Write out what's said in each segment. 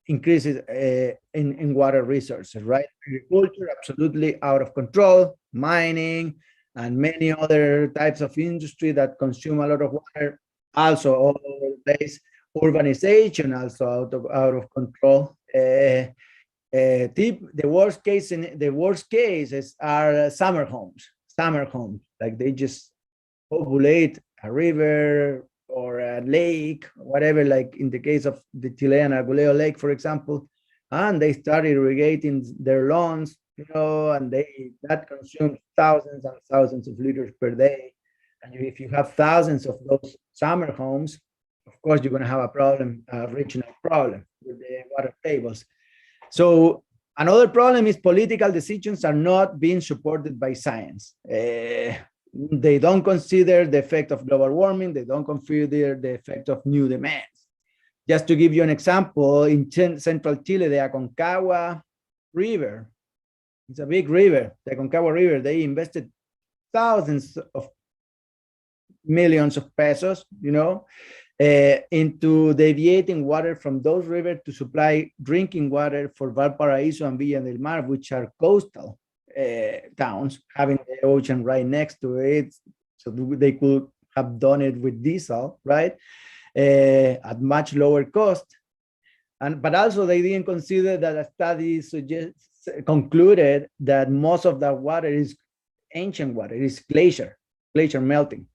increases in water resources, right? Agriculture, absolutely out of control, mining, and many other types of industry that consume a lot of water, also all over the place. Urbanization also out of control. The worst cases are summer homes, like they just populate a river or a lake, whatever, like in the case of the Chilean Arguleo Lake, for example, and they start irrigating their lawns, and that consumes thousands and thousands of liters per day. And if you have thousands of those summer homes, of course, you're going to have a problem, a regional problem with the water tables. So another problem is political decisions are not being supported by science. They don't consider the effect of global warming. They don't consider the effect of new demands. Just to give you an example, in central Chile, the Aconcagua River, it's a big river, the Aconcagua River, they invested thousands of millions of pesos, into deviating water from those rivers to supply drinking water for Valparaiso and Villa del Mar, which are coastal towns, having the ocean right next to it. So they could have done it with diesel, right? At much lower cost. But also they didn't consider that a study concluded that most of that water is ancient water, it is glacier melting.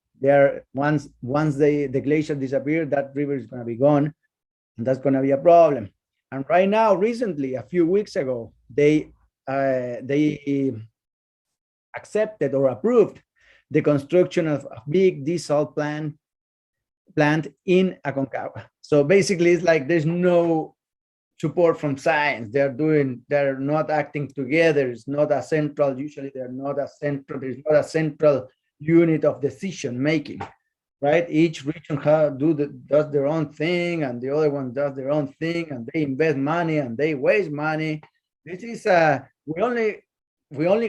Once the glacier disappears, that river is going to be gone, and that's going to be a problem. And right now, recently, a few weeks ago, they accepted or approved the construction of a big desal plant in Aconcagua. So basically, it's like there's no support from science. They're not acting together. It's not a central. Usually, there's not a central unit of decision making, right? Each region does their own thing, and the other one does their own thing, and they invest money and they waste money. This is we only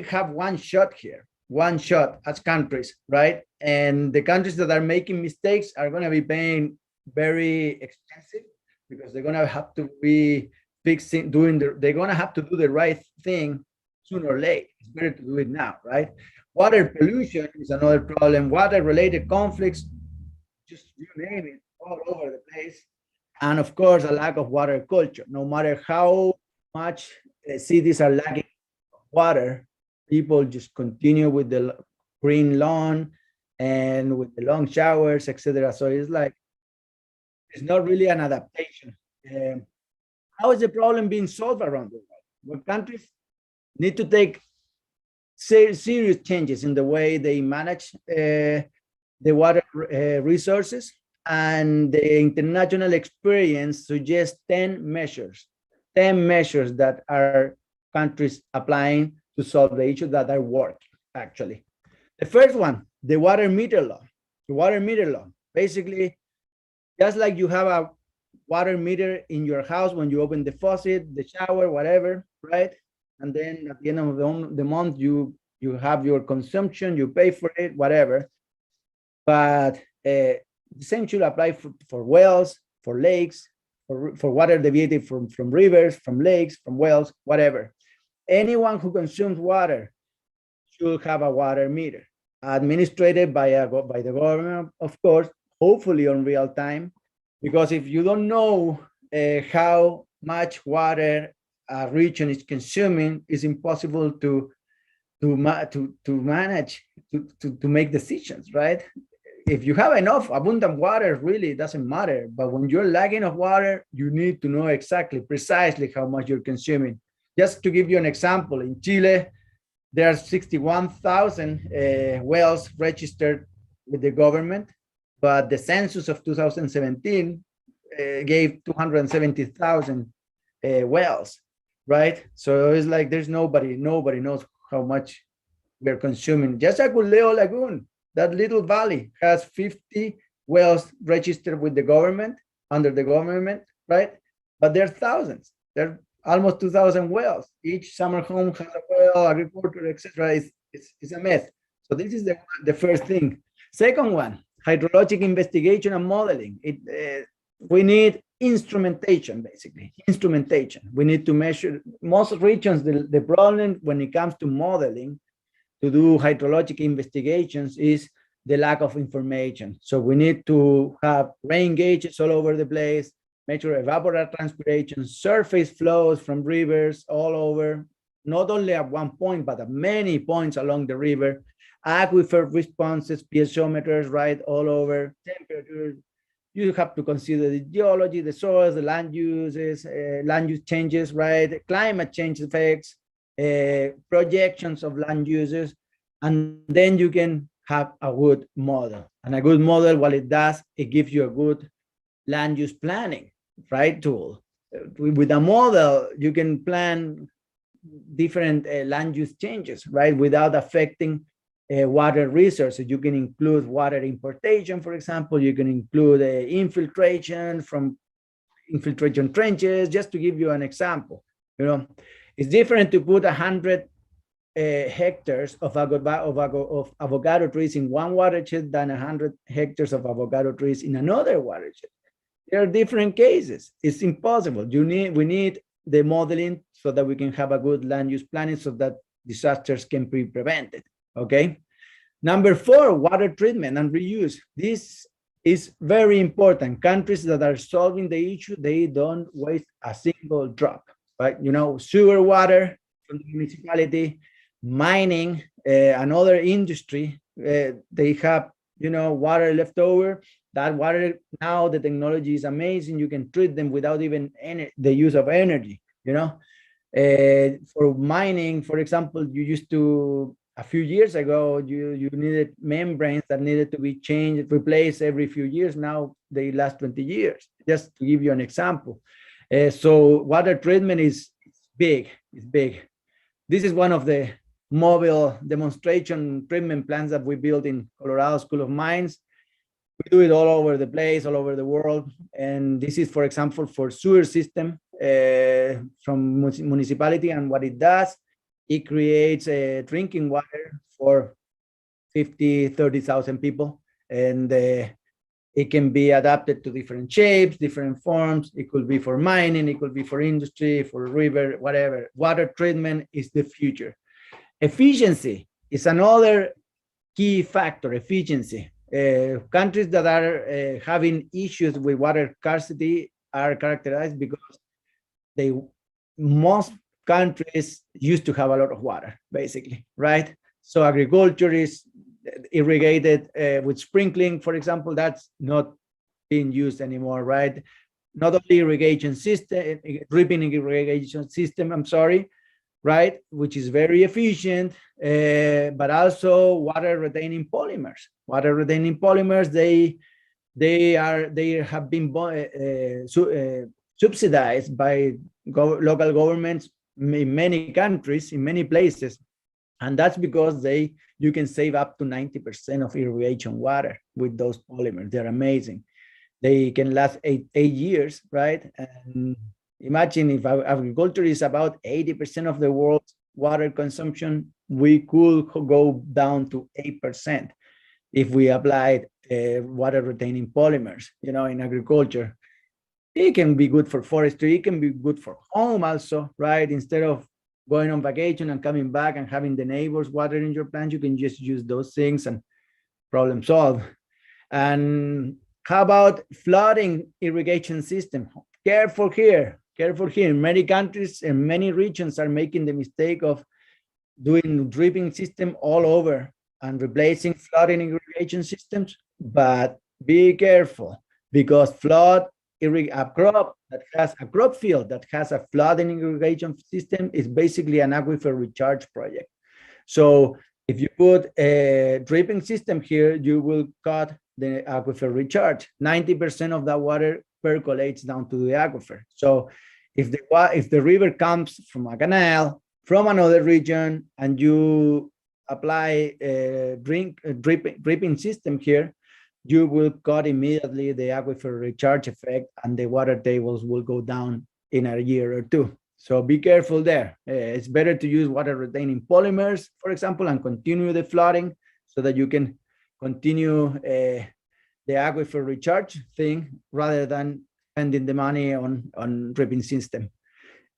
have one shot here, one shot as countries, right? And the countries that are making mistakes are going to be paying very expensive, because they're going to have to be they're going to have to do the right thing sooner or later. It's better to do it now, right? Water pollution is another problem. Water-related conflicts, just you name it, all over the place. And of course, a lack of water culture. No matter how much cities are lacking water, people just continue with the green lawn and with the long showers, etc. So it's like, it's not really an adaptation. How is the problem being solved around the world? Well, countries need to take serious changes in the way they manage the water resources, and the international experience suggests 10 measures that are countries applying to solve the issue that are working, actually. The first one, the water meter law. The water meter law, basically, just like you have a water meter in your house when you open the faucet, the shower, whatever, right? And then at the end of the month, you have your consumption, you pay for it, whatever. But the same should apply for wells, for lakes, for water deviated from rivers, from lakes, from wells, whatever. Anyone who consumes water should have a water meter, administered by the government, of course, hopefully on real time, because if you don't know how much water a region is consuming, it's impossible to manage, to make decisions, right? If you have enough abundant water, really, it doesn't matter. But when you're lacking of water, you need to know precisely how much you're consuming. Just to give you an example, in Chile, there are 61,000 wells registered with the government, but the census of 2017 gave 270,000 wells, right? So it's like there's nobody knows how much we're consuming. Just Arguleo Lagoon, that little valley, has 50 wells registered with the government, under the government, right? But there are thousands. There are almost 2,000 wells. Each summer home has a well, agriculture, etc. It's a mess. So this is the first thing. Second one, hydrologic investigation and modeling. We need instrumentation, basically, instrumentation. We need to measure, most regions, the problem when it comes to modeling, to do hydrologic investigations is the lack of information. So we need to have rain gauges all over the place, measure evapotranspiration, surface flows from rivers all over, not only at one point, but at many points along the river, aquifer responses, piezometers, right, all over, temperatures. You have to consider the geology, the soils, the land uses, land use changes, right, climate change effects, projections of land uses, and then you can have a good model. And a good model, what it does, it gives you a good land use planning, right, tool. With a model, you can plan different land use changes, right, without affecting water resources. You can include water importation, for example. You can include infiltration from infiltration trenches, just to give you an example. You know, it's different to put 100 hectares of avocado trees in one watershed than 100 hectares of avocado trees in another watershed. There are different cases. It's impossible. We need the modeling so that we can have a good land use planning so that disasters can be prevented. Okay. Number 4, water treatment and reuse. This is very important. Countries that are solving the issue, they don't waste a single drop, right? You know, sewer water from the municipality, mining, another industry, they have, you know, water left over. That water, now the technology is amazing. You can treat them without even the use of energy, you know. For mining, for example, you used to, a few years ago, you needed membranes that needed to be changed, replaced every few years. Now they last 20 years, just to give you an example. So water treatment is big, it's big. This is one of the mobile demonstration treatment plants that we built in Colorado School of Mines. We do it all over the place, all over the world. And this is, for example, for sewer system from municipality. And what it does, it creates drinking water for 30,000 people. And it can be adapted to different shapes, different forms. It could be for mining, it could be for industry, for river, whatever. Water treatment is the future. Efficiency is another key factor, efficiency. Countries that are having issues with water scarcity are characterized because most countries used to have a lot of water, basically, right? So agriculture is irrigated with sprinkling, for example, that's not being used anymore, right? Not only irrigation system, dripping irrigation system, I'm sorry, right, which is very efficient, but also water retaining polymers. Water retaining polymers, they have been subsidized by local governments in many countries, in many places, and that's because you can save up to 90% of irrigation water with those polymers. They're amazing. They can last eight years, right? And imagine if agriculture is about 80% of the world's water consumption, we could go down to 8% if we applied water retaining polymers, you know, in agriculture. It can be good for forestry, it can be good for home also, right? Instead of going on vacation and coming back and having the neighbors watering your plants, you can just use those things and problem solved. And how about flooding irrigation system? Careful here. Many countries and many regions are making the mistake of doing dripping system all over and replacing flooding irrigation systems, but be careful, because a crop field that has a flooding irrigation system is basically an aquifer recharge project. So if you put a dripping system here, you will cut the aquifer recharge. 90% of that water percolates down to the aquifer. So if the river comes from a canal, from another region, and you apply a dripping system here, you will cut immediately the aquifer recharge effect, and the water tables will go down in a year or two. So be careful there. It's better to use water retaining polymers, for example, and continue the flooding so that you can continue the aquifer recharge thing, rather than spending the money on ripping system.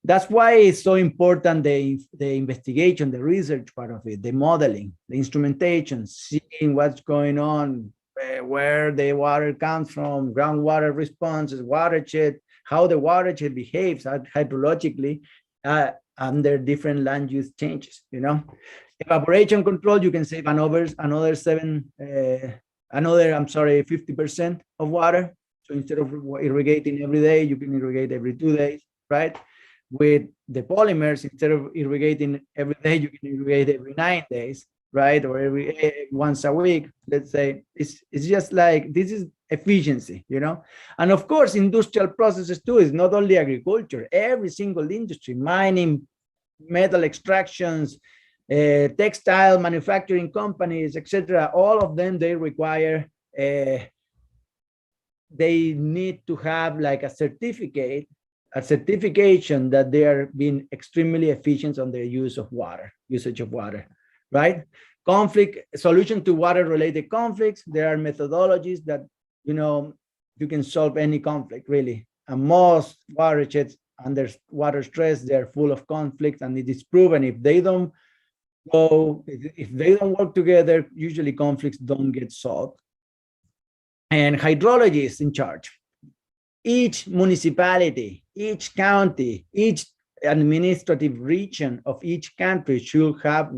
That's why it's so important, the investigation, the research part of it, the modeling, the instrumentation, seeing what's going on, where the water comes from, groundwater responses, watershed, how the watershed behaves hydrologically under different land use changes, you know. Evaporation control, you can save another 50% of water. So instead of irrigating every day, you can irrigate every 2 days, right? With the polymers, instead of irrigating every day, you can irrigate every 9 days, right? Or every once a week, let's say. It's just like, this is efficiency, you know. And of course, industrial processes too. It's not only agriculture. Every single industry, mining, metal extractions, textile manufacturing companies, etc. All of them, they require, they need to have like a certification that they are being extremely efficient on their usage of water, right? Solution to water-related conflicts. There are methodologies that, you know, you can solve any conflict really. And most watersheds under water stress, they're full of conflicts, and it is proven if they don't work together, usually conflicts don't get solved. And hydrology is in charge. Each municipality, each county, each administrative region of each country should have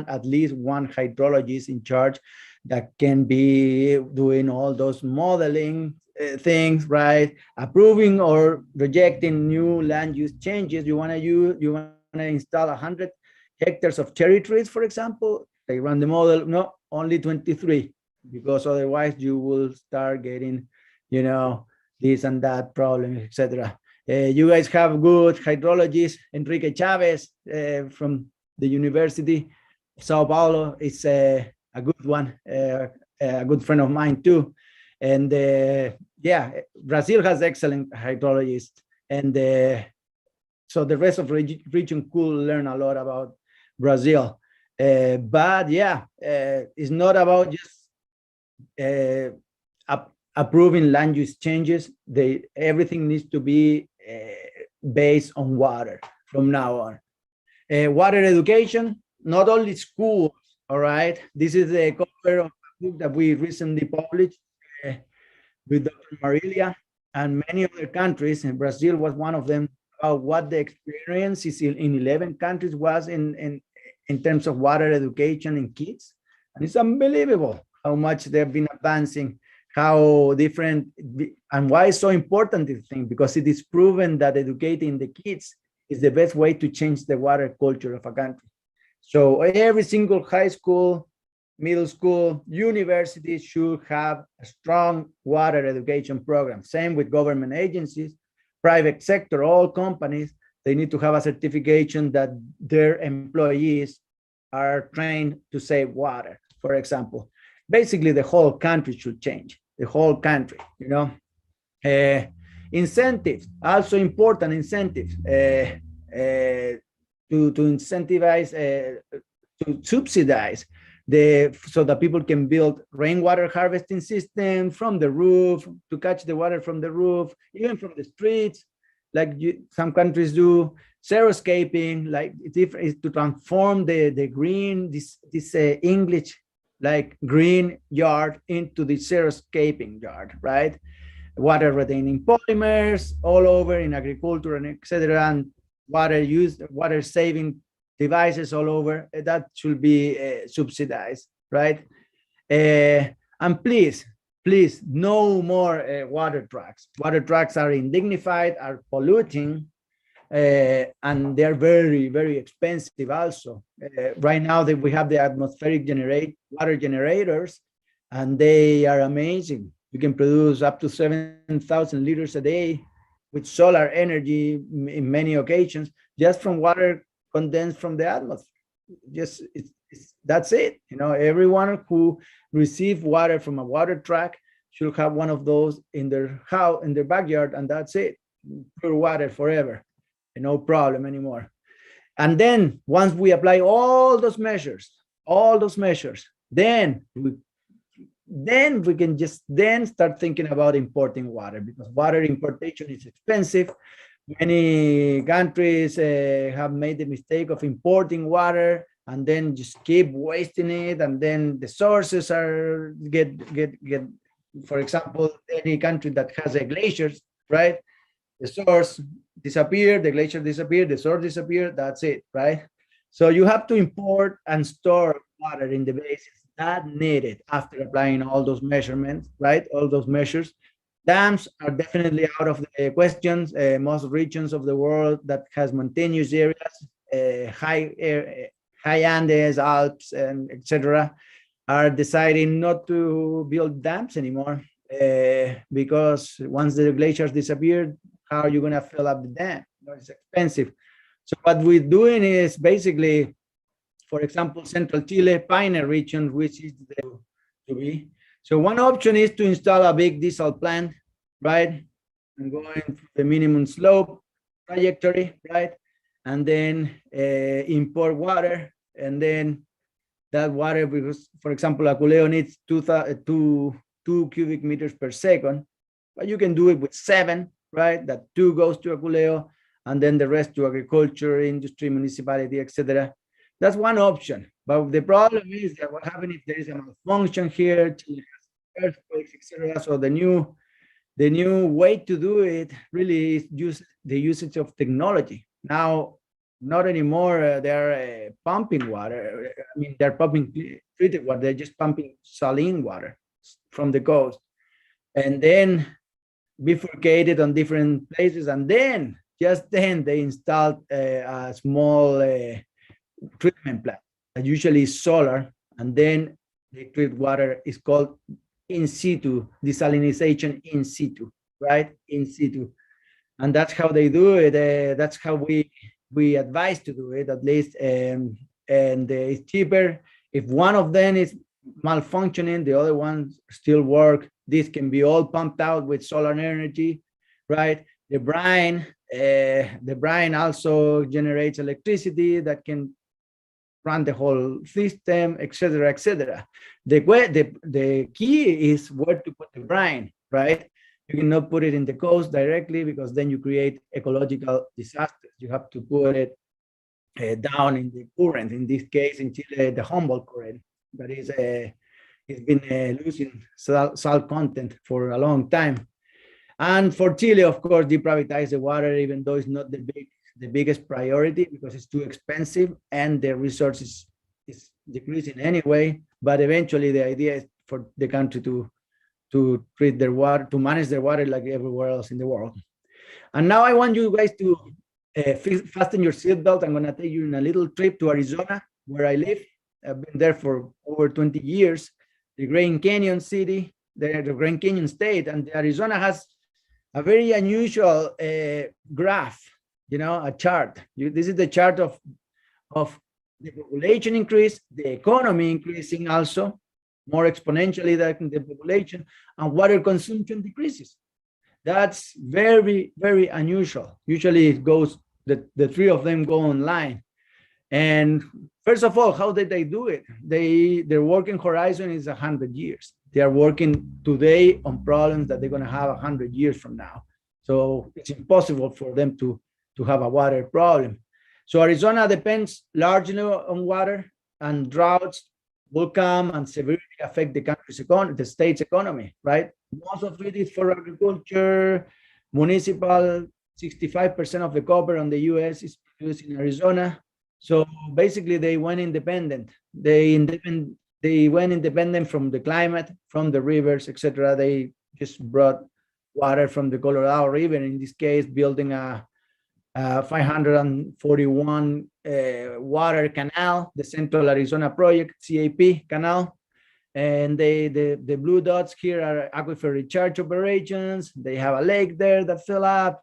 at least one hydrologist in charge that can be doing all those modeling things, right? Approving or rejecting new land use changes. You want to install 100 hectares of cherry trees, for example. They run the model. No, only 23, because otherwise you will start getting, you know, this and that problem, etc. You guys have good hydrologists. Enrique Chavez from the University of Sao Paulo is a good one, a good friend of mine too. And yeah, Brazil has excellent hydrologists. And so the rest of the region could learn a lot about Brazil. But yeah, it's not about just approving land use changes. Everything needs to be based on water from now on. Water education, not only schools, all right? This is the cover of a book that we recently published with Dr. Marilia and many other countries, and Brazil was one of them, about what the experience is in 11 countries was in terms of water education in kids. And it's unbelievable how much they've been advancing, how different, and why it's so important, this thing, because it is proven that educating the kids is the best way to change the water culture of a country. So every single high school, middle school, university should have a strong water education program. Same with government agencies, private sector, all companies, they need to have a certification that their employees are trained to save water, for example. Basically, the whole country should change, the whole country, you know. Incentives, also important incentives to incentivize, to subsidize so that people can build rainwater harvesting systems from the roof, to catch the water from the roof, even from the streets, like some countries do. Xeriscaping, like it's to transform the green, this English, like green yard into the xeriscaping yard, right? Water retaining polymers all over in agriculture and etc. And water saving devices all over. That should be subsidized, right? And please, no more water trucks. Water trucks are indignified, are polluting, and they're very, very expensive also. Right now that we have the atmospheric water generators, and they are amazing. You can produce up to 7,000 liters a day with solar energy in many occasions, just from water condensed from the atmosphere. Just that's it. You know, everyone who receives water from a water truck should have one of those in their house, in their backyard, and that's it. Pure water forever, and no problem anymore. And then once we apply all those measures, then then we can just then start thinking about importing water, because water importation is expensive. Many countries have made the mistake of importing water and then just keep wasting it, and then the sources are get for example, any country that has a glaciers, right? The source disappear, the glacier disappear, the source disappear, that's it, right? So you have to import and store water in the basins that needed after applying all those measurements, right? All those measures. Dams are definitely out of the questions. Most regions of the world that has mountainous areas, high Andes, Alps, and etc., are deciding not to build dams anymore, because once the glaciers disappear, how are you going to fill up the dam? It's expensive. So what we're doing is basically, for example, Central Chile, Pine region, which is the to be. So one option is to install a big desal plant, right? And going through the minimum slope trajectory, right? And then import water, and then that water, because, for example, Aculeo needs 2 cubic meters per second, but you can do it with 7, right? That 2 goes to Aculeo, and then the rest to agriculture, industry, municipality, etc. That's one option. But the problem is that what happens if there is a malfunction here, earthquakes, etc. So the new way to do it really is the usage of technology. Now, not anymore. They're pumping water. I mean, they're pumping treated water. They're just pumping saline water from the coast, and then bifurcated on different places, and then just then they installed a small treatment plant that usually is solar, and then they treat water. Is called in situ desalinization, in situ, right? In situ, and that's how they do it. That's how we advise to do it, at least, and it's cheaper. If one of them is malfunctioning, the other ones still work. This can be all pumped out with solar energy, right? The brine also generates electricity that can run the whole system, etc., etc. The key is where to put the brine, right? You cannot put it in the coast directly, because then you create ecological disasters. You have to put it down in the current. In this case, in Chile, the Humboldt current, that is it's been losing salt content for a long time. And for Chile, of course, deprivatize the water, even though it's not the biggest priority, because it's too expensive and the resources is decreasing anyway. But eventually, the idea is for the country to treat their water, to manage their water like everywhere else in the world. And now I want you guys to fasten your seatbelt. I'm going to take you on a little trip to Arizona, where I live. I've been there for over 20 years. The Grand Canyon city, the Grand Canyon state, and Arizona has a very unusual graph, a chart. This is the chart of the population increase, the economy increasing also, more exponentially than the population, and water consumption decreases. That's very, very unusual. Usually it goes, the three of them go online. And first of all, how did they do it? Their working horizon is 100 years. They are working today on problems that they're going to have 100 years from now. So it's impossible for them to have a water problem. So Arizona depends largely on water, and droughts will come and severely affect the country's economy, the state's economy, right? Most of it is for agriculture, municipal. 65% of the copper on the U.S. is produced in Arizona. So basically, they went independent. They went independent from the climate, from the rivers, etc. They just brought water from the Colorado River, in this case, building a 541 water canal, the Central Arizona Project, CAP canal. And the blue dots here are aquifer recharge operations. They have a lake there that fill up,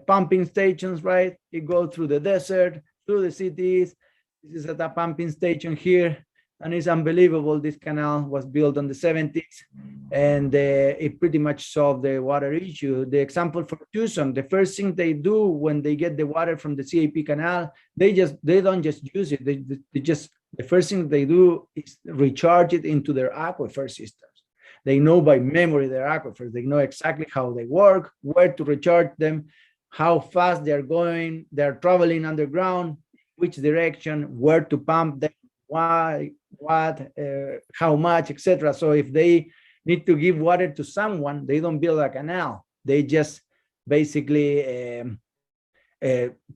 pumping stations, right? It goes through the desert, through the cities. This is at a pumping station here. And it's unbelievable. This canal was built in the 70s, and it pretty much solved the water issue. The example for Tucson, the first thing they do when they get the water from the CAP canal, they don't just use it. The first thing they do is recharge it into their aquifer systems. They know by memory their aquifers. They know exactly how they work, where to recharge them, how fast they're going, they're traveling underground, which direction, where to pump them, why, what, how much, etc. So if they need to give water to someone, they don't build a canal. They just basically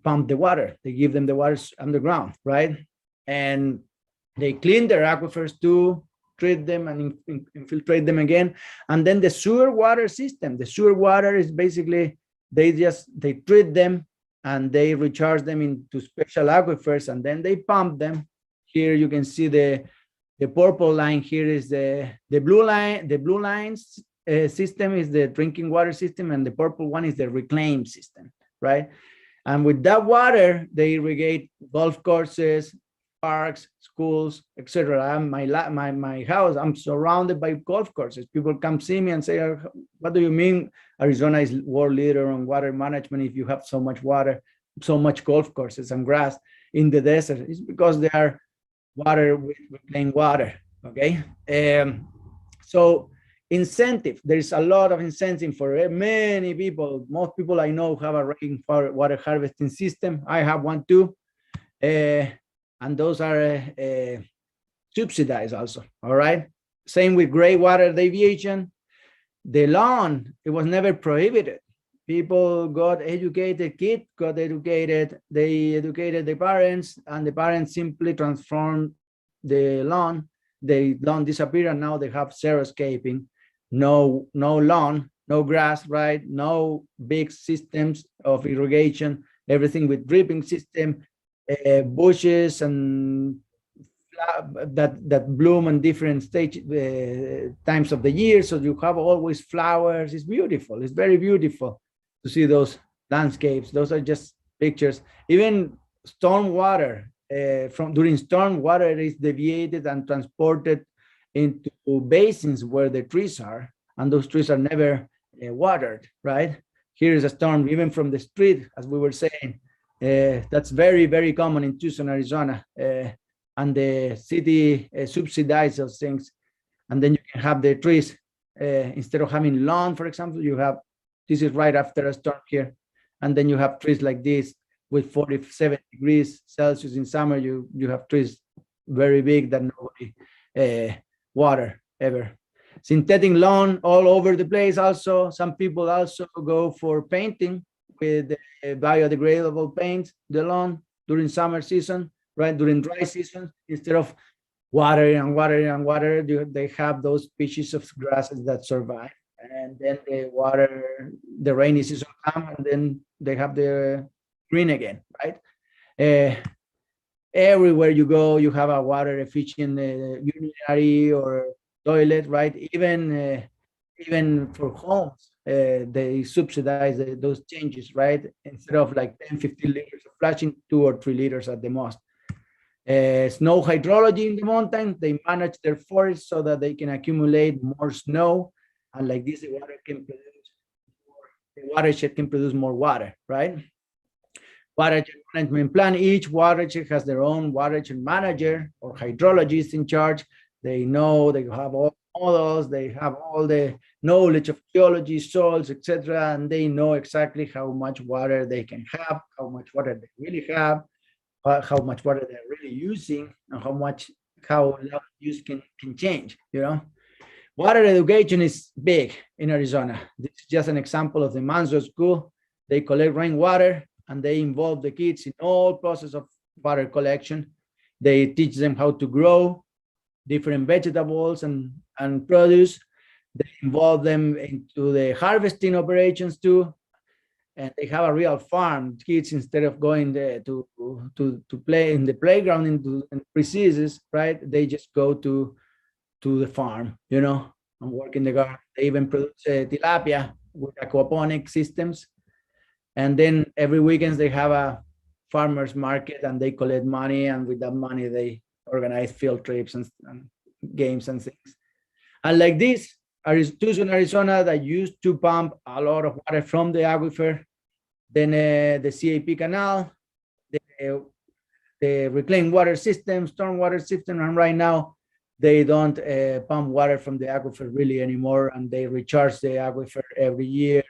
pump the water. They give them the water underground, right? And they clean their aquifers too, treat them and infiltrate them again. And then the sewer water system. The sewer water is basically, they treat them and they recharge them into special aquifers, and then they pump them. Here you can see the purple line here is the blue line. The blue lines system is the drinking water system, and the purple one is the reclaim system, right? And with that water, they irrigate golf courses, parks, schools, etc. My house, I'm surrounded by golf courses. People come see me and say, what do you mean Arizona is world leader on water management if you have so much water, so much golf courses and grass in the desert? It's because they are water with clean water, okay? So incentive, there's a lot of incentive for many people. Most people I know have a rainwater harvesting system. I have one too. And those are subsidized also, all right? Same with gray water deviation. The lawn, it was never prohibited. People got educated, kids got educated, they educated the parents, and the parents simply transformed the lawn. The lawn disappeared, and now they have xeriscaping, no lawn, no grass, right? No big systems of irrigation, everything with dripping system, bushes and that bloom in different times of the year. So you have always flowers. It's beautiful. It's very beautiful to see those landscapes. Those are just pictures. Even storm water, during storm water, it is deviated and transported into basins where the trees are, and those trees are never watered, right? Here is a storm, even from the street, as we were saying. That's very, very common in Tucson, Arizona. And the city subsidizes those things. And then you can have the trees, instead of having lawn, for example, you have, this is right after a storm here. And then you have trees like this with 47 degrees Celsius in summer. You have trees very big that nobody water ever. Synthetic lawn all over the place also. Some people also go for painting with biodegradable paint, the lawn during summer season, right? During dry season, instead of watering and watering and water, they have those species of grasses that survive. And then the rainy season comes, and then they have the green again, right? Everywhere you go, you have a water efficient urinary or toilet, right? Even for homes, they subsidize those changes, right? Instead of like 10, 15 liters of flushing, 2 or 3 liters at the most. Snow hydrology in the mountain, they manage their forests so that they can accumulate more snow, and like this, the watershed can produce more water, right? Watershed management plan, each watershed has their own watershed manager or hydrologist in charge. They know, they have all models, they have all the knowledge of geology, soils, etc., and they know exactly how much water they can have, how much water they really have, how much water they're really using, and how use can change, you know. Water education is big in Arizona. This is just an example of the Manzo School. They collect rainwater, and they involve the kids in all process of water collection. They teach them how to grow different vegetables and produce. They involve them into the harvesting operations too. And they have a real farm. Kids, instead of going to play in the playground in pre-seasons, right? They just go to the farm, you know, and work in the garden. They even produce tilapia with aquaponic systems. And then every weekend they have a farmer's market, and they collect money, and with that money they organize field trips and games and things. And like this, Tucson, Arizona, that used to pump a lot of water from the aquifer, then the CAP canal, the reclaimed water system, stormwater system, and right now they don't pump water from the aquifer really anymore, and they recharge the aquifer every year.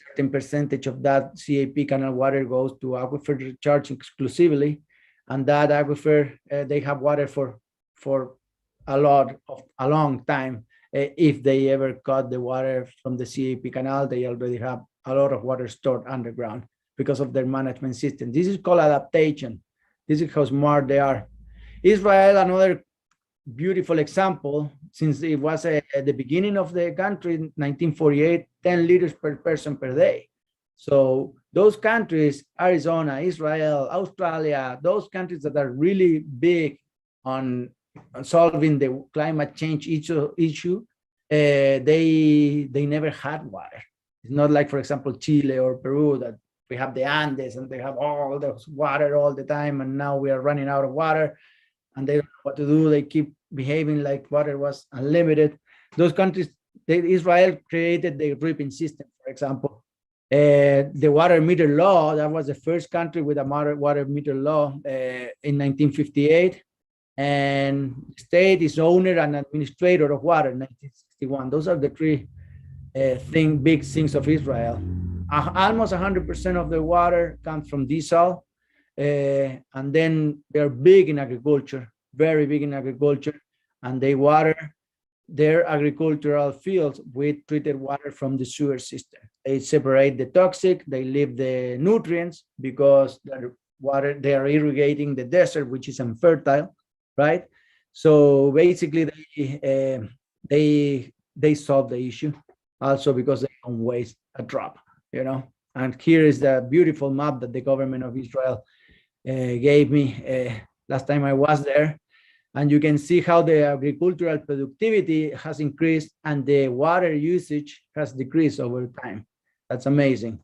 Certain percentage of that CAP canal water goes to aquifer recharge exclusively, and that aquifer, they have water for a long time. If they ever cut the water from the CAP canal, they already have a lot of water stored underground because of their management system. This is called adaptation. This is how smart they are. Israel, another beautiful example, since it was at the beginning of the country, 1948, 10 liters per person per day. So those countries, Arizona, Israel, Australia, those countries that are really big on solving the climate change issue, they never had water. It's not like, for example, Chile or Peru, that we have the Andes and they have all this water all the time, and now we are running out of water and they don't know what to do. They keep behaving like water was unlimited. Those countries, Israel created the dripping system, for example. The water meter law, that was the first country with a water meter law in 1958. And the state is owner and administrator of water in 1961. Those are the three big things of Israel. Almost 100% of the water comes from desal. And then they're big in agriculture, very big in agriculture, and they water their agricultural fields with treated water from the sewer system. They separate the toxic, they leave the nutrients, because the water, they are irrigating the desert, which is infertile, right? So basically they solve the issue also because they don't waste a drop, you know. And here is the beautiful map that the government of Israel gave me last time I was there. And you can see how the agricultural productivity has increased and the water usage has decreased over time. That's amazing.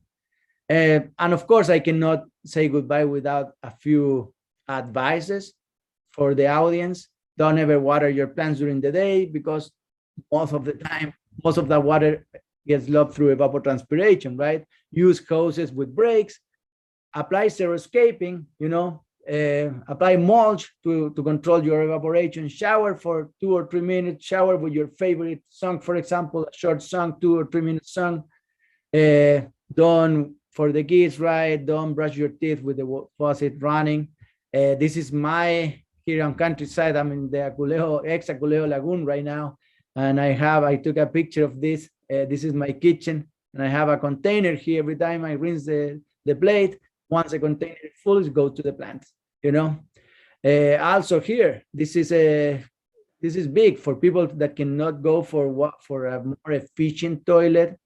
And of course, I cannot say goodbye without a few advices for the audience. Don't ever water your plants during the day, because most of the time, most of that water gets lost through evapotranspiration, right? Use hoses with brakes, apply xeriscaping, you know, apply mulch to control your evaporation, shower for 2 or 3 minutes, shower with your favorite song, for example, a short song, 2 or 3 minute song. Don't, for the kids, right, don't brush your teeth with the faucet running. This is my, here on countryside, I'm in the ex-Aculejo Lagoon right now, and I took a picture of this. This is my kitchen, and I have a container here. Every time I rinse the plate, once the container is full, it goes to the plants, you know. Also here, this is big for people that cannot go for a more efficient toilet.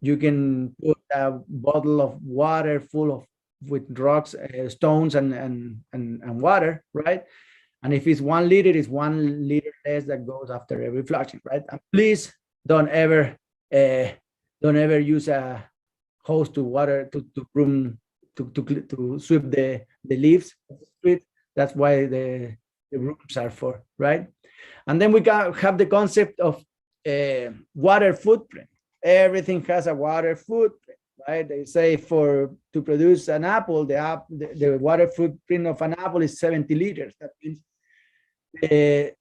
You can put a bottle of water full with rocks, stones, and water, right? And if it's 1 liter, it's 1 liter less that goes after every flushing, right? And please don't ever use a hose to water to sweep the leaves of the street. That's why the rooms are for, right? And then we have the concept of water footprint. Everything has a water footprint, right? They say to produce an apple, the water footprint of an apple is 70 liters. That means the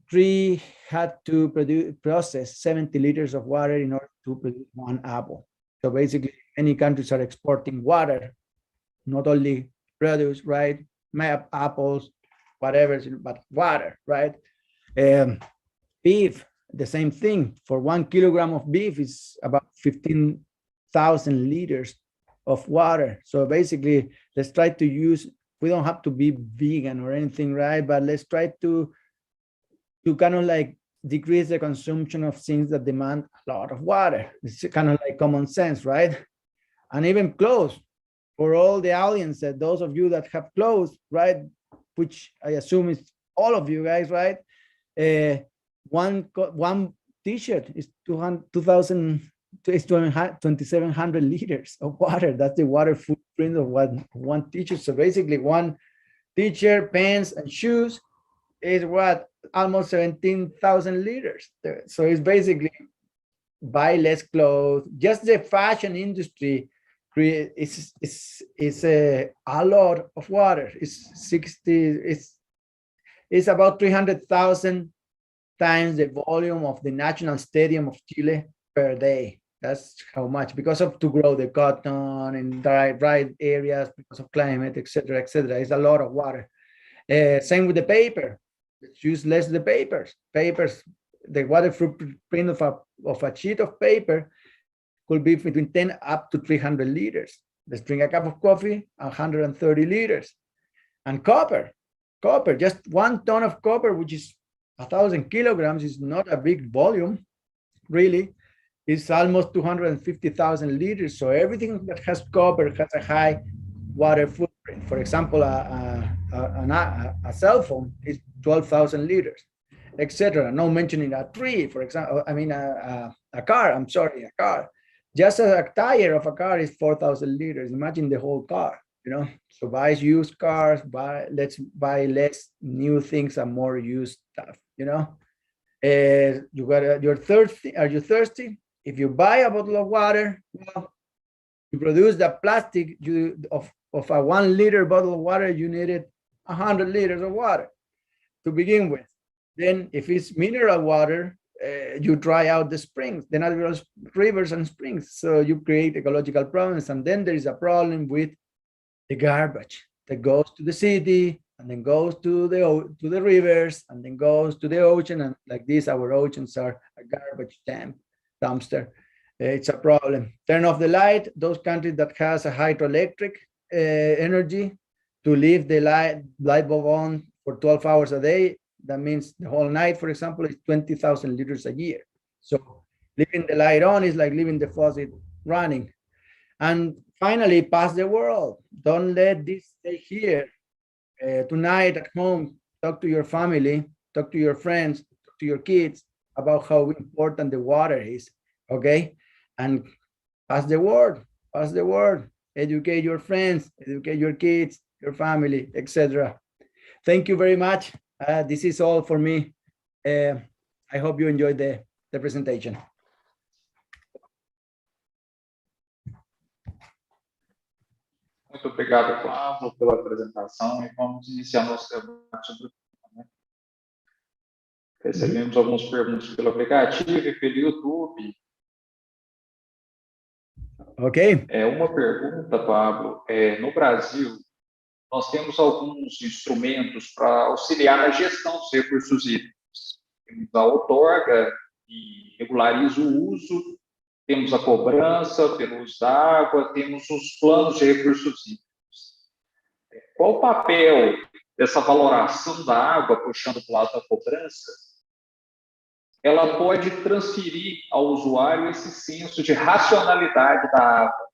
tree had to process 70 liters of water in order to produce 1 apple. So basically, many countries are exporting water, not only produce, right? Apples, whatever, but water, right? Beef, the same thing. For 1 kilogram of beef is about 15,000 liters of water. So basically, let's try to use, we don't have to be vegan or anything, right? But let's try to kind of like decrease the consumption of things that demand a lot of water. It's kind of like common sense, right? And even clothes, for all the audience, that those of you that have clothes, right, which I assume is all of you guys, right? One t-shirt is 2,700 liters of water. That's the water footprint of one t-shirt. So basically, one t-shirt, pants, and shoes is what, almost 17,000 liters. So it's basically buy less clothes. Just the fashion industry is a lot of water. It's It's about 300,000 times the volume of the National Stadium of Chile per day. That's how much, because of to grow the cotton in dry areas, because of climate, etc., etc. It's a lot of water. Same with the paper. Let's use less the papers. The water footprint of a sheet of paper could be between 10 up to 300 liters. Let's drink a cup of coffee, 130 liters. And copper, just 1 ton of copper, which is 1,000 kilograms, is not a big volume, really. It's almost 250,000 liters. So everything that has copper has a high water footprint. For example, a cell phone is 12,000 liters, etc. No mentioning a tree, for example. I mean, a car. I'm sorry, a car. Just a tire of a car is 4,000 liters. Imagine the whole car. You know. So buy used cars. Let's buy less new things and more used stuff. You know. You're thirsty. Are you thirsty? If you buy a bottle of water, well, to produce the plastic of a 1 liter bottle of water, you needed 100 liters of water to begin with. Then if it's mineral water, you dry out the springs, the natural rivers and springs. So you create ecological problems. And then there is a problem with the garbage that goes to the city and then goes to the rivers and then goes to the ocean. And like this, our oceans are a garbage dumpster. It's a problem. Turn off the light. Those countries that has a hydroelectric energy, to leave the light bulb on for 12 hours a day, that means the whole night, for example, is 20,000 liters a year. So leaving the light on is like leaving the faucet running. And finally, pass the word. Don't let this stay here. Tonight at home, talk to your family, talk to your friends, talk to your kids about how important the water is, okay? And pass the word, educate your friends, educate your kids, your family, etc. Thank you very much. This is all for me. I hope you enjoyed the presentation. Muito obrigado, Flávio, pela apresentação, e vamos iniciar nosso debate sobre o tema, né? Recebemos algumas perguntas pelo aplicativo e pelo YouTube. Ok. Uma pergunta, Pablo. No Brasil, nós temos alguns instrumentos para auxiliar na gestão dos recursos hídricos. Temos a outorga, que regulariza o uso, temos a cobrança pelo uso da água, temos os planos de recursos hídricos. Qual o papel dessa valoração da água, puxando para o lado da cobrança? Ela pode transferir ao usuário esse senso de racionalidade da água,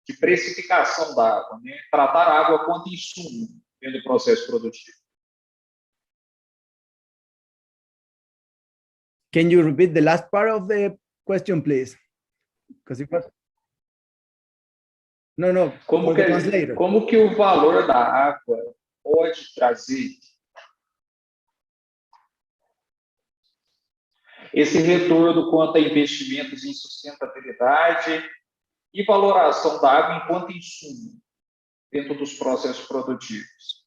de precificação da água, né? Tratar a água quanto insumo dentro do processo produtivo. Can you repeat the last part of the question, please? Because it was... No, como que o valor da água pode trazer esse retorno quanto a investimentos em sustentabilidade e valoração da água enquanto insumo dentro dos processos produtivos?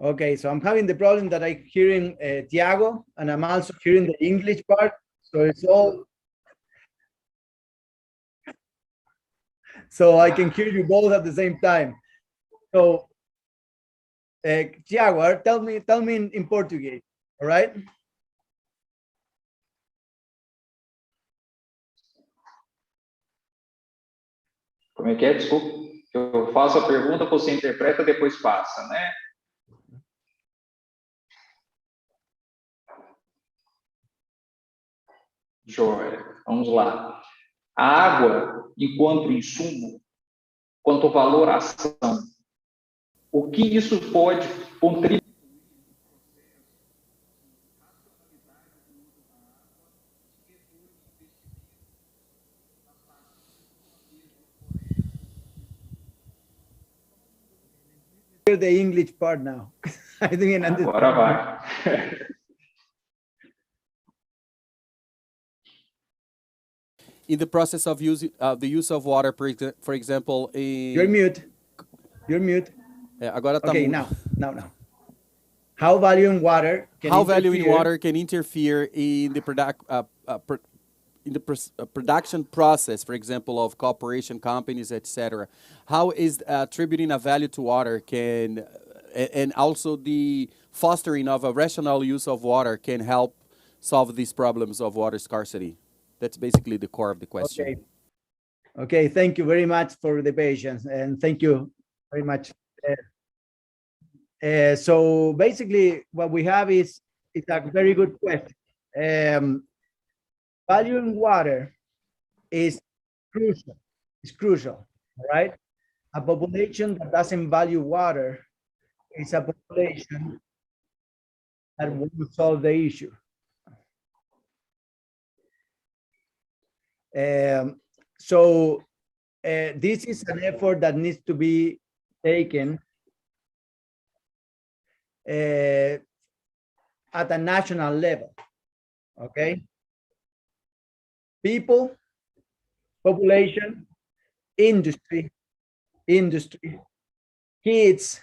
Okay, so I'm having the problem that I'm hearing Tiago, and I'm also hearing the English part. So it's all... So I can hear you both at the same time. So, Tiago, tell me in Portuguese, all right? Como é que é? Desculpa. Eu faço a pergunta, você interpreta, depois passa, né? Joia. Vamos lá. A água, enquanto insumo, quanto valoração, o que isso pode contribuir? The English part now. I didn't understand. Agora vai. in the process of the use of water, for example, in... You're mute. You're mute. Agora tá Okay, mudo. now. How value in water can interfere in the production process, for example, of corporation companies, etc. How is attributing a value to water can, and also the fostering of a rational use of water can help solve these problems of water scarcity? That's basically the core of the question. Okay, thank you very much for the patience, and thank you very much. So basically what we have is, it's a very good question. Valuing water is crucial. It's crucial, right? A population that doesn't value water is a population that won't solve the issue. So this is an effort that needs to be taken at a national level, okay? People, population, industry, kids,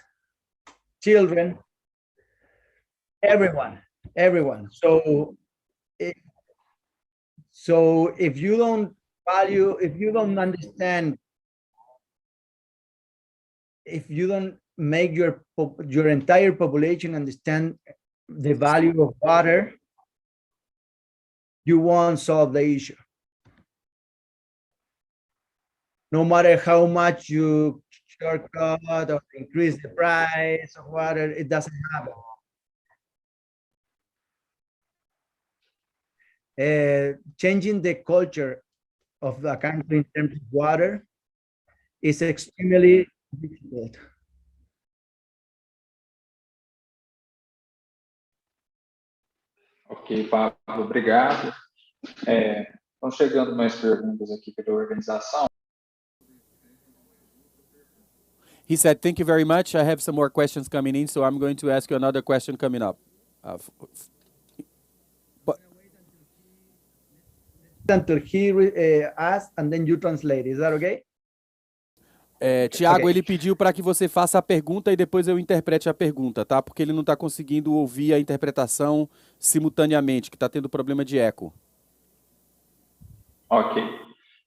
children, everyone. So if you don't value, if you don't understand, if you don't make your entire population understand the value of water, you won't solve the issue. No matter how much you shortcut or increase the price of water, it doesn't happen. Changing the culture of the country in terms of water is extremely difficult. Ok, Pablo, obrigado. Estão chegando mais perguntas aqui pela organização. He said, thank you very much. I have some more questions coming in, so I'm going to ask you another question coming up. Until he asks, and then you translate. Is that okay? Tiago, Okay. ele pediu para que você faça a pergunta e depois eu interprete a pergunta, tá? Porque ele não está conseguindo ouvir a interpretação simultaneamente, que está tendo problema de eco. Ok.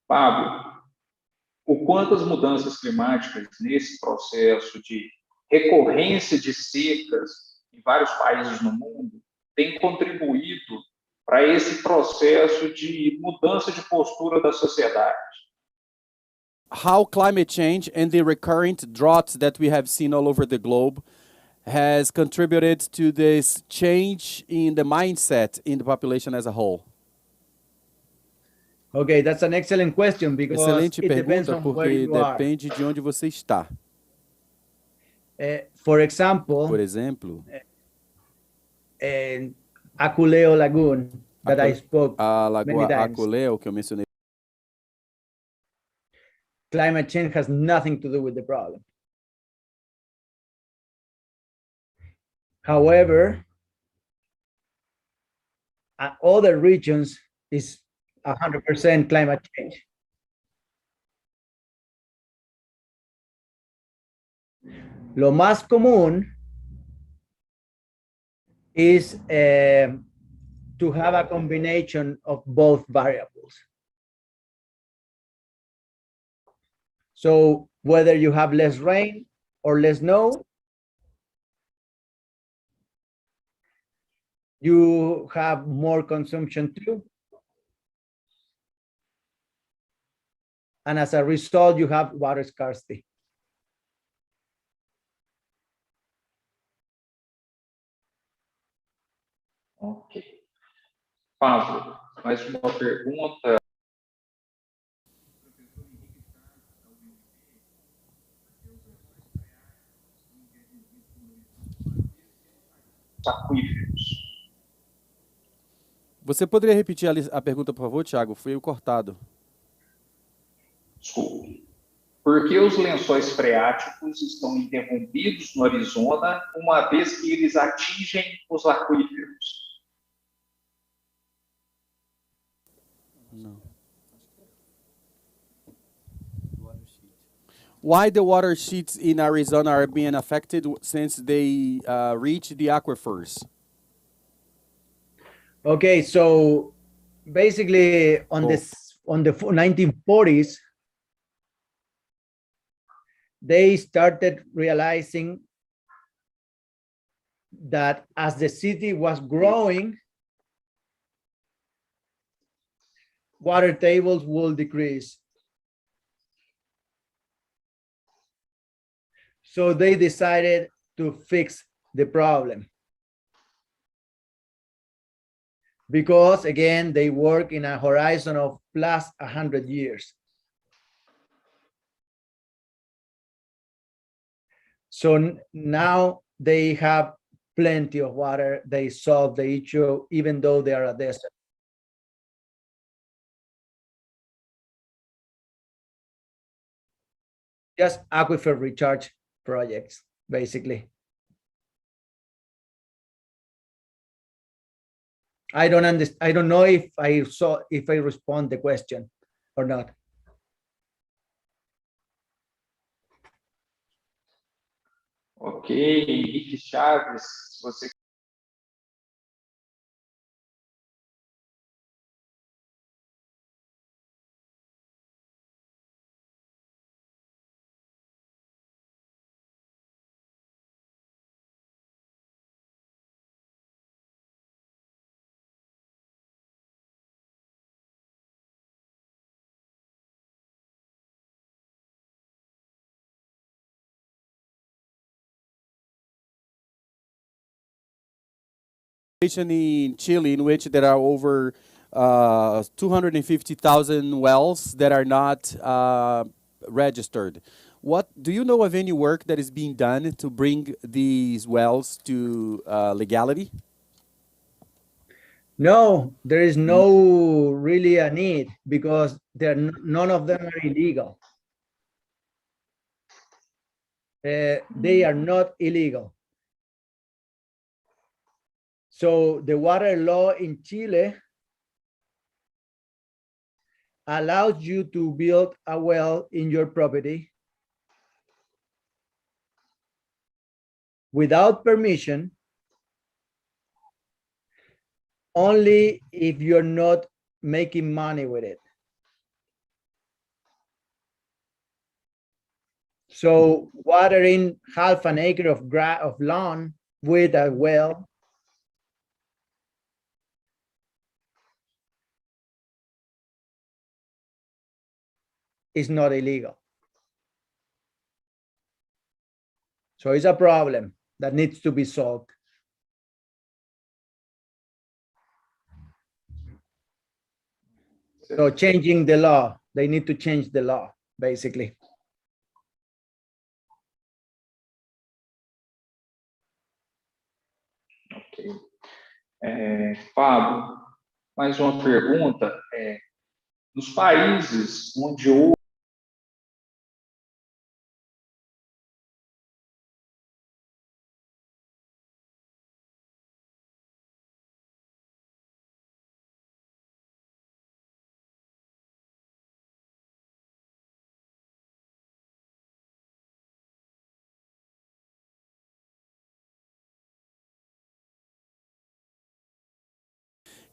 Pablo, o quanto as mudanças climáticas nesse processo de recorrência de secas em vários países no mundo têm contribuído para esse processo de mudança de postura da sociedade? How climate change and the recurrent droughts that we have seen all over the globe has contributed to this change in the mindset in the population as a whole? Okay, that's an excellent question because Excelente it depends pergunta, on where porque you are. depende de onde você está. For example, Por exemplo, Aculeo Lagoon that I spoke a many Lagoa times. Aculeo, que eu mencionei, Climate change has nothing to do with the problem. However, other regions is 100% climate change. Lo más común is to have a combination of both variables. So whether you have less rain or less snow, you have more consumption too. And as a result, you have water scarcity. Ok. Pablo, mais uma pergunta. Aquíferos. Você poderia repetir a pergunta, por favor, Tiago? Foi cortado. Desculpe. Por que os lençóis freáticos estão interrompidos no Arizona uma vez que eles atingem os aquíferos? Não. why the water sheets in Arizona are being affected since they reach the aquifers? Okay, so basically on the 1940s, they started realizing that as the city was growing, water tables will decrease. So they decided to fix the problem. Because again, they work in a horizon of plus 100 years. So now they have plenty of water. They solve the issue, even though they are a desert. Just aquifer recharge projects, basically. I don't understand. I don't know if I respond the question or not. Ok, Henrique Chaves, você. In Chile, in which there are over 250,000 wells that are not registered. What do you know of any work that is being done to bring these wells to legality? No, there is no really a need because none of them are illegal. They are not illegal. So the water law in Chile allows you to build a well in your property without permission, only if you're not making money with it. So watering half an acre of lawn with a well is not illegal. So it's a problem that needs to be solved. So changing the law, they need to change the law, basically. Ok. Fábio, mais uma pergunta. Nos países onde houve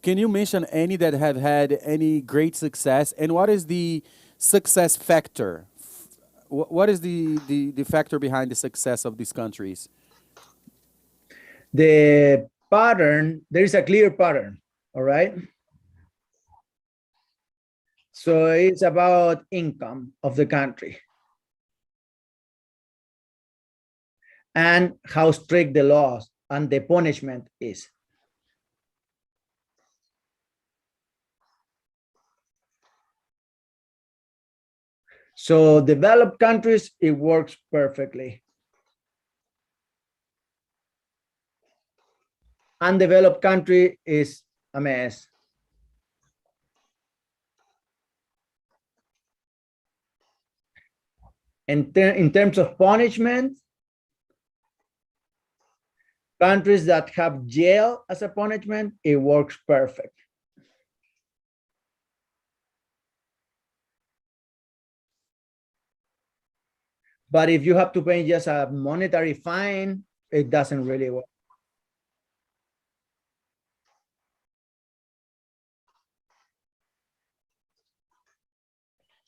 Can you mention any that have had any great success? And what is the success factor? What is the factor behind the success of these countries? The pattern, there is a clear pattern, all right? So it's about income of the country and how strict the laws and the punishment is. So developed countries, it works perfectly. Undeveloped country is a mess. In terms of punishment, countries that have jail as a punishment, it works perfect. But if you have to pay just a monetary fine, it doesn't really work.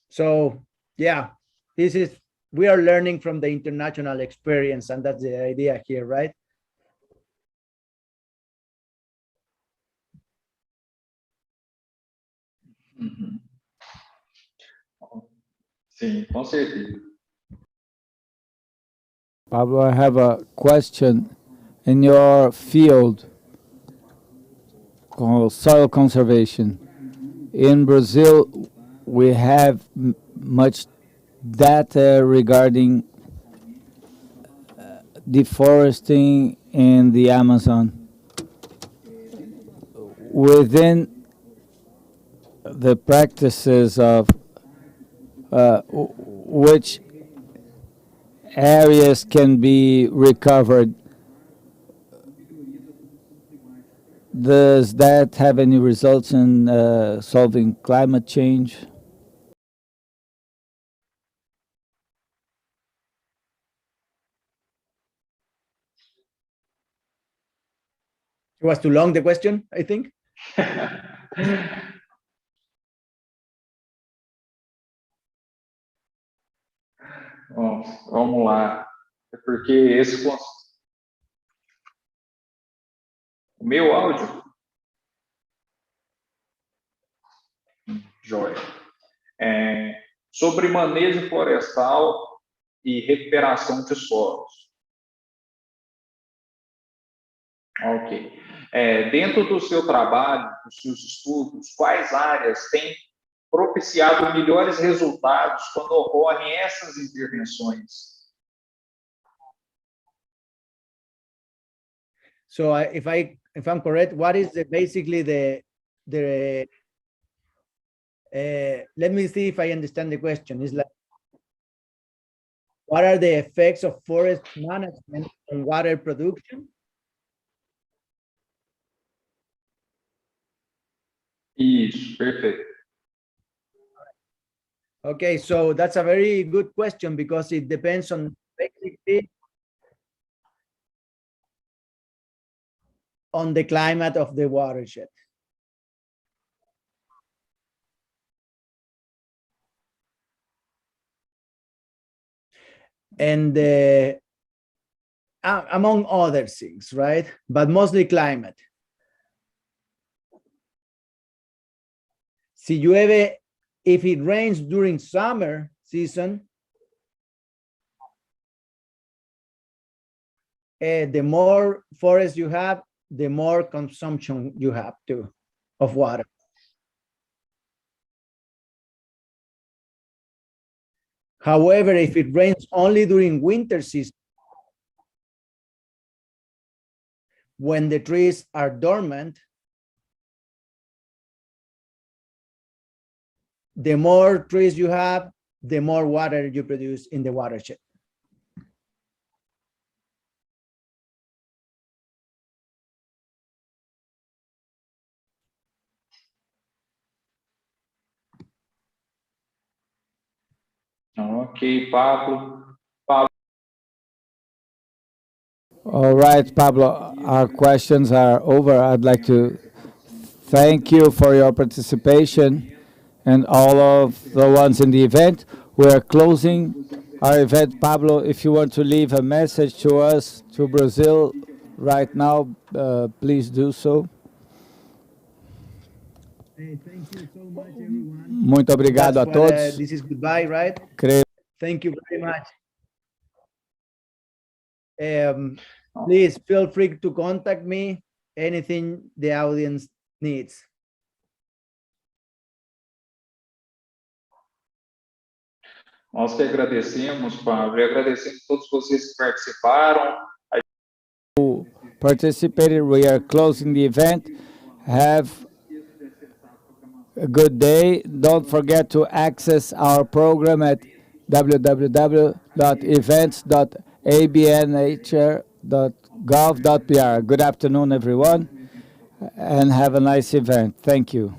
So yeah, we are learning from the international experience, and that's the idea here, right? Uhum. Sim, com certeza. Pablo, I have a question. In your field called soil conservation, in Brazil, we have much data regarding deforesting in the Amazon. Within the practices of which areas can be recovered, does that have any results in solving climate change? It was too long, the question, I think. Bom, vamos lá. É porque o meu áudio. Joia. Sobre manejo florestal e recuperação de solos. Ok. Dentro do seu trabalho, dos seus estudos, quais áreas têm propiciado melhores resultados quando ocorrem essas intervenções? So if I'm correct, what is basically let me see if I understand the question. It's like, what are the effects of forest management on water production? Isso, perfeito. Okay, so that's a very good question because it depends on basically on the climate of the watershed. And among other things, right? But mostly climate. Si llueve, if it rains during summer season, the more forest you have, the more consumption you have too of water. However, if it rains only during winter season, when the trees are dormant, the more trees you have, the more water you produce in the watershed. Ok, Pablo. All right, Pablo, our questions are over. I'd like to thank you for your participation and all of the ones in the event. We are closing our event. Pablo, if you want to leave a message to us, to Brazil right now, please do so. Hey, thank you so much, everyone. Muito obrigado a todos. This is goodbye, right? Creio. Thank you very much. Please feel free to contact me, anything the audience needs. Nós que agradecemos, Pablo, e agradecemos a todos vocês que participaram. Participated, we are closing the event. Have a good day. Don't forget to access our program at www.events.abnhr.gov.br. Good afternoon, everyone, and have a nice event. Thank you.